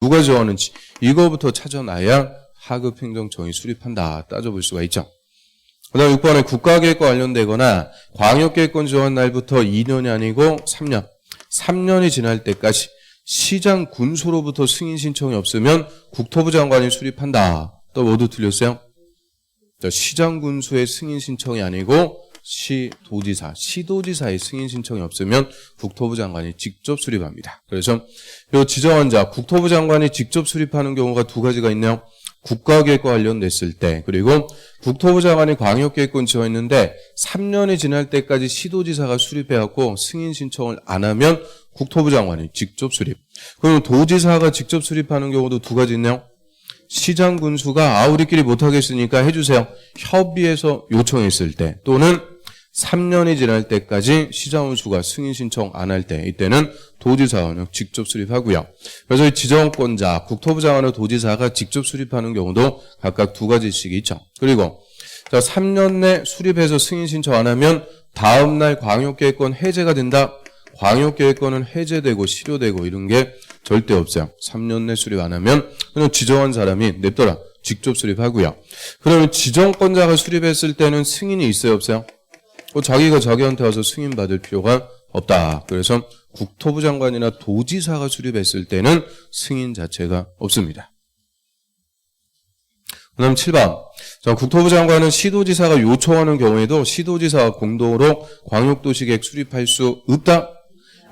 누가 정하는지 이거부터 찾아놔야 하급 행정청이 수립한다 따져볼 수가 있죠. 그 다음 6번에 국가계획과 관련되거나 광역계획권 지원 날부터 2년이 아니고 3년. 3년이 지날 때까지 시장 군수로부터 승인 신청이 없으면 국토부 장관이 수립한다. 또 모두 틀렸어요? 시장 군수의 승인 신청이 아니고 시도지사, 시도지사의 승인 신청이 없으면 국토부 장관이 직접 수립합니다. 그래서 이 지정한 자, 국토부 장관이 직접 수립하는 경우가 두 가지가 있네요. 국가계획과 관련됐을 때, 그리고 국토부 장관이 광역계획권 지어있는데 3년이 지날 때까지 시도지사가 수립해갖고 승인 신청을 안 하면 국토부 장관이 직접 수립. 그럼 도지사가 직접 수립하는 경우도 두 가지 있네요. 시장 군수가 우리끼리 못하겠으니까 해주세요. 협의해서 요청했을 때, 또는 3년이 지날 때까지 시장 군수가 승인 신청 안 할 때, 이때는 도지사가 직접 수립하고요. 그래서 이 지정권자, 국토부 장관과 도지사가 직접 수립하는 경우도 각각 두 가지씩 있죠. 그리고 3년 내 수립해서 승인 신청 안 하면 다음 날 광역계획권 해제가 된다. 광역계획권은 해제되고 실효되고 이런 게 절대 없어요. 3년 내 수립 안 하면 그냥 지정한 사람이 냅둬라. 직접 수립하고요. 그러면 지정권자가 수립했을 때는 승인이 있어요, 없어요? 자기가 자기한테 와서 승인 받을 필요가 없다. 그래서 국토부 장관이나 도지사가 수립했을 때는 승인 자체가 없습니다. 그 다음 7번. 국토부 장관은 시도지사가 요청하는 경우에도 시도지사와 공동으로 광역도시계획 수립할 수 없다.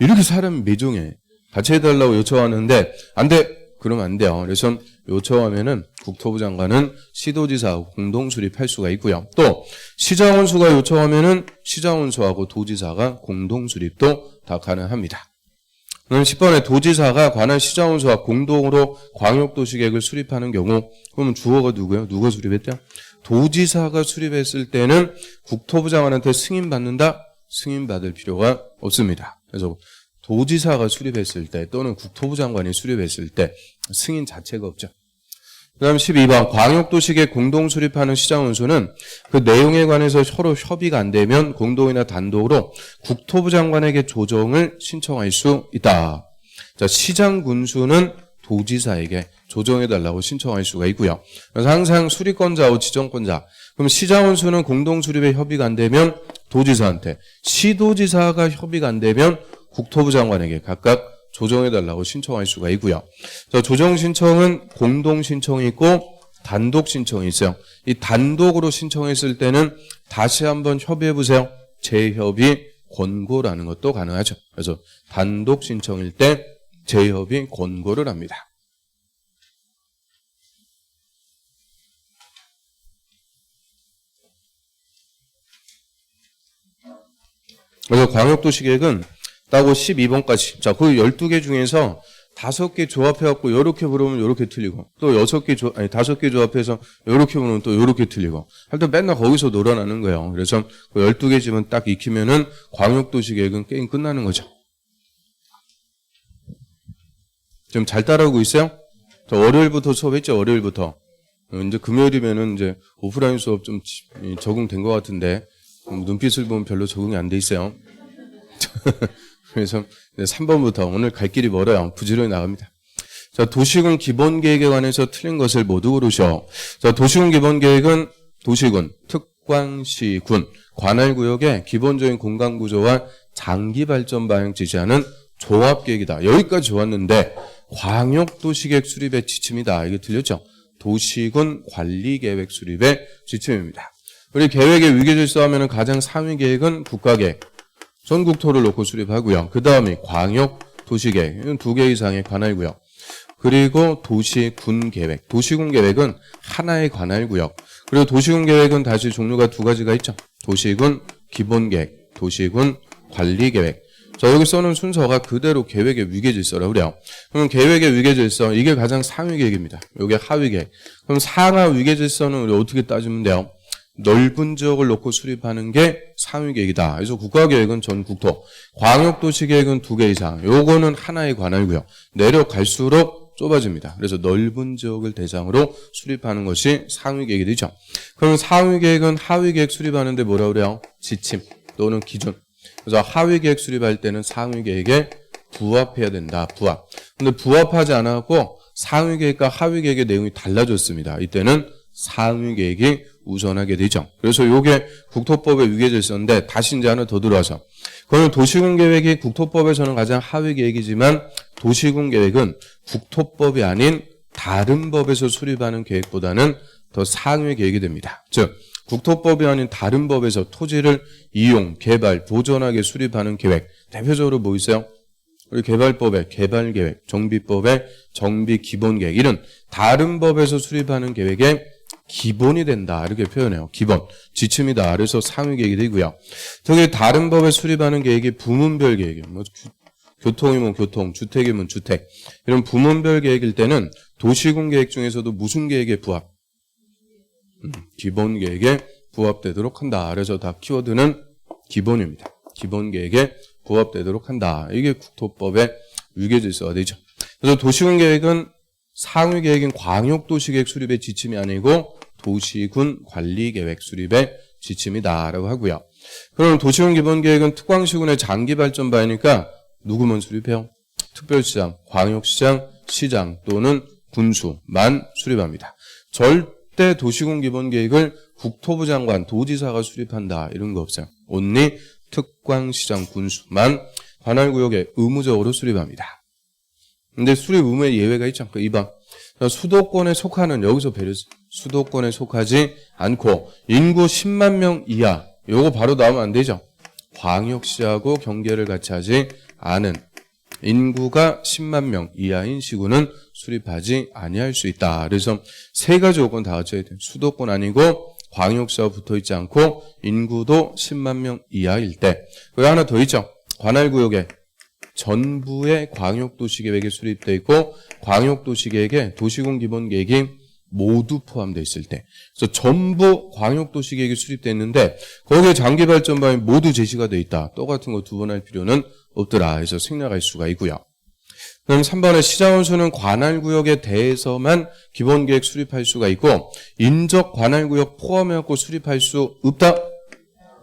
이렇게 사람이 매정해. 같이 해달라고 요청하는데 안 돼. 그러면 안 돼요. 그래서 요청하면은 국토부 장관은 시도지사하고 공동 수립할 수가 있고요. 또 시장원수가 요청하면은 시장원수하고 도지사가 공동 수립도 다 가능합니다. 그럼 10번에 도지사가 관할 시장원수와 공동으로 광역도시계획을 수립하는 경우, 그러면 주어가 누구예요? 누가 수립했대요? 도지사가 수립했을 때는 국토부 장관한테 승인받는다? 승인받을 필요가 없습니다. 그래서 도지사가 수립했을 때 또는 국토부 장관이 수립했을 때 승인 자체가 없죠. 그 다음 12번 광역도시계획 공동 수립하는 시장원수는 그 내용에 관해서 서로 협의가 안 되면 공동이나 단독으로 국토부 장관에게 조정을 신청할 수 있다. 자, 시장군수는 도지사에게 조정해달라고 신청할 수가 있고요. 그래서 항상 수립권자와 지정권자. 그럼 시장원수는 공동 수립에 협의가 안 되면 도지사한테, 시도지사가 협의가 안 되면 국토부 장관에게 각각 조정해달라고 신청할 수가 있고요. 조정 신청은 공동 신청이 있고 단독 신청이 있어요. 이 단독으로 신청했을 때는 다시 한번 협의해보세요. 재협의 권고라는 것도 가능하죠. 그래서 단독 신청일 때 재협의 권고를 합니다. 그래서 광역도시계획은 따고 12번까지. 자, 그 12개 중에서 5개 조합해갖고 요렇게 부르면 요렇게 틀리고, 또 5개 조합해서 요렇게 부르면 또 요렇게 틀리고. 하여튼 맨날 거기서 놀아나는 거예요. 그래서 그 12개 집은 딱 익히면은 광역도시계획은 게임 끝나는 거죠. 지금 잘 따라오고 있어요? 저 월요일부터 수업했죠, 월요일부터. 이제 금요일이면은 이제 오프라인 수업 좀 적응된 것 같은데, 눈빛을 보면 별로 적응이 안 돼 있어요. 그래서 3번부터 오늘 갈 길이 멀어요. 부지런히 나갑니다. 자, 도시군 기본계획에 관해서 틀린 것을 모두 고르셔. 자, 도시군 기본계획은 도시군, 특광시군, 관할구역의 기본적인 공간구조와 장기발전 방향 지시하는 종합계획이다. 여기까지 좋았는데 광역도시계획 수립의 지침이다. 이게 틀렸죠? 도시군 관리계획 수립의 지침입니다. 우리 계획의 위계질서 하면은 가장 상위 계획은 국가계획. 전국토를 놓고 수립하고요. 그 다음에 광역도시계획, 이건 2개 이상의 관할구역. 그리고 도시군계획, 도시군계획은 하나의 관할구역. 그리고 도시군계획은 다시 종류가 2가지가 있죠. 도시군 기본계획, 도시군 관리계획. 자, 여기 써놓은 순서가 그대로 계획의 위계질서라고 그래요. 그럼 계획의 위계질서, 이게 가장 상위 계획입니다. 이게 하위 계획. 그럼 상하 위계질서는 우리 어떻게 따지면 돼요? 넓은 지역을 놓고 수립하는 게 상위 계획이다. 그래서 국가계획은 전국토, 광역도시계획은 2개 이상. 요거는 하나의 관할구역. 내려갈수록 좁아집니다. 그래서 넓은 지역을 대상으로 수립하는 것이 상위 계획이 되죠. 그럼 상위 계획은 하위 계획 수립하는데 뭐라 그래요? 지침 또는 기준. 그래서 하위 계획 수립할 때는 상위 계획에 부합해야 된다. 부합. 근데 부합하지 않았고 상위계획과 하위계획의 내용이 달라졌습니다. 이때는 상위계획이 우선하게 되죠. 그래서 이게 국토법의 위계질서인데 다시 이제 하나 더 들어와서 그러면 도시군계획이 국토법에서는 가장 하위계획이지만 도시군계획은 국토법이 아닌 다른 법에서 수립하는 계획보다는 더 상위 계획이 됩니다. 즉 국토법이 아닌 다른 법에서 토지를 이용, 개발, 보존하게 수립하는 계획 대표적으로 뭐 있어요? 우리 개발법의 개발계획, 정비법의 정비기본계획 이런 다른 법에서 수립하는 계획의 기본이 된다 이렇게 표현해요. 기본, 지침이다. 그래서 상위 계획이 되고요. 특히 다른 법에 수립하는 계획이 부문별 계획이에요. 뭐 교통이면 교통, 주택이면 주택 이런 부문별 계획일 때는 도시군 계획 중에서도 무슨 계획에 부합? 기본 계획에 부합되도록 한다. 그래서 다 키워드는 기본입니다. 기본 계획에 부합되도록 한다. 이게 국토법의 위계질서가 되죠. 그래서 도시군 계획은 상위 계획인 광역도시계획 수립의 지침이 아니고 도시군 관리계획 수립의 지침이다라고 하고요. 그럼 도시군 기본계획은 특광시군의 장기발전반이니까 누구만 수립해요? 특별시장, 광역시장, 시장 또는 군수만 수립합니다. 절대 도시군 기본계획을 국토부 장관, 도지사가 수립한다 이런 거 없어요. 온리 특광시장, 군수만 관할구역에 의무적으로 수립합니다. 근데 수립 의무에 예외가 있죠. 그 2번. 수도권에 속하는 여기서 배려했어요. 수도권에 속하지 않고 인구 10만 명 이하 요거 바로 나오면 안 되죠. 광역시하고 경계를 같이 하지 않은 인구가 10만 명 이하인 시군은 수립하지 아니할 수 있다. 그래서 세 가지 요건 다 갖춰야 돼요. 수도권 아니고 광역시와 붙어있지 않고 인구도 10만 명 이하일 때. 그리고 하나 더 있죠. 관할구역에 전부의 광역도시계획에 수립되어 있고 광역도시계획에 도시군 기본계획이 모두 포함되어 있을 때. 그래서 전부 광역도시계획이 수립되어 있는데 거기에 장기발전반이 모두 제시가 되어 있다. 똑같은 거 두 번 할 필요는 없더라. 해서 생략할 수가 있고요. 그럼 3번에 시장원수는 관할구역에 대해서만 기본계획 수립할 수가 있고 인접 관할구역 포함해갖고 수립할 수 없다?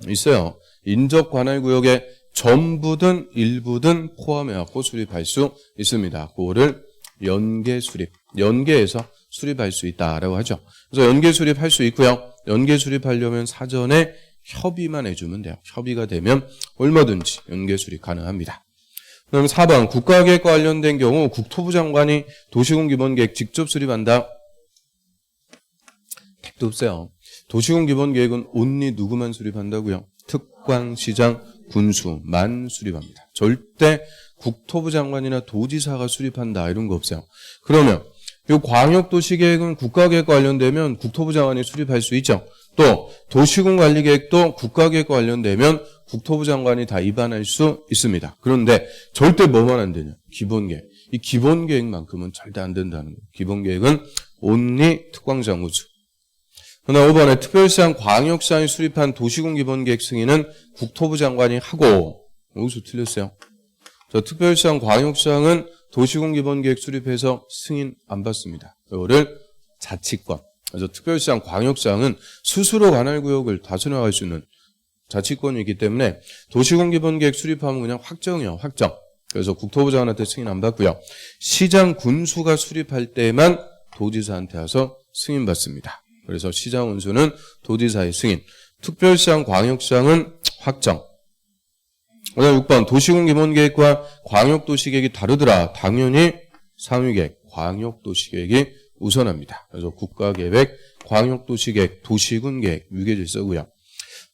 있어요. 인접 관할구역에 전부든 일부든 포함해갖고 수립할 수 있습니다. 그거를 연계 수립, 연계해서 수립할 수 있다라고 하죠. 그래서 연계 수립할 수 있고요. 연계 수립하려면 사전에 협의만 해주면 돼요. 협의가 되면 얼마든지 연계 수립 가능합니다. 그럼 4번 국가계획과 관련된 경우 국토부 장관이 도시군 기본계획 직접 수립한다? 택도 없어요. 도시군 기본계획은 온리 누구만 수립한다고요? 특광시장, 군수만 수립합니다. 절대 국토부 장관이나 도지사가 수립한다 이런 거 없어요. 그러면 이 광역도시계획은 국가계획과 관련되면 국토부 장관이 수립할 수 있죠. 또 도시군 관리계획도 국가계획과 관련되면 국토부 장관이 다 입안할 수 있습니다. 그런데 절대 뭐만 안 되냐? 기본계획. 이 기본계획만큼은 절대 안 된다는 거예요. 기본계획은 온리 특광장 우수. 그러나 5번에 특별시장, 광역시장이 수립한 도시군 기본계획 승인은 국토부 장관이 하고 여기서 틀렸어요. 저 특별시장, 광역시장은 도시군 기본계획 수립해서 승인 안 받습니다. 이거를 자치권. 그래서 특별시장, 광역시장은 스스로 관할구역을 다스려갈 수 있는 자치권이 있기 때문에 도시군 기본계획 수립하면 그냥 확정이에요. 확정. 그래서 국토부 장관한테 승인 안 받고요. 시장, 군수가 수립할 때만 도지사한테 와서 승인 받습니다. 그래서 시장 원수는 도지사의 승인, 특별시장, 광역시장은 확정. 그다음 6번 도시군 기본계획과 광역도시계획이 다르더라. 당연히 상위계획, 광역도시계획이 우선합니다. 그래서 국가계획, 광역도시계획, 도시군계획 위계질서고요.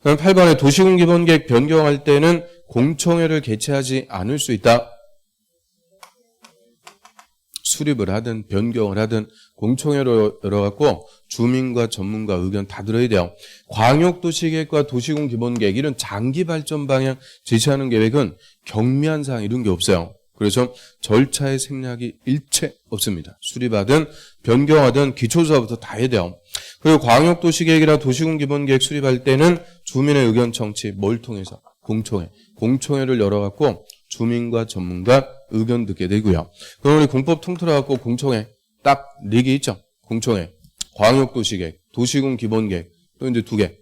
그럼 8번에 도시군 기본계획 변경할 때는 공청회를 개최하지 않을 수 있다. 수립을 하든 변경을 하든 공청회로 열어갖고 주민과 전문가 의견 다 들어야 돼요. 광역도시계획과 도시군 기본계획 이런 장기 발전 방향 제시하는 계획은 경미한 사항 이런 게 없어요. 그래서 절차의 생략이 일체 없습니다. 수립하든 변경하든 기초조사부터 다 해야 돼요. 그리고 광역도시계획이나 도시군 기본계획 수립할 때는 주민의 의견 청취 뭘 통해서? 공청회를 열어갖고 주민과 전문가 의견 듣게 되고요. 그럼 우리 공법 통틀어 갖고 공청회 딱 4개 있죠. 공청회, 광역도시계획, 도시군 기본계획 또 이제 2개.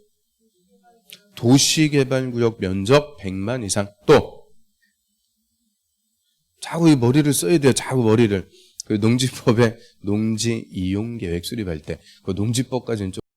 도시개발구역 면적 100만 이상 또 자꾸 이 머리를 써야 돼요. 자꾸 머리를. 그 농지법의 농지 이용 계획 수립할 때 그 농지법까지는 좀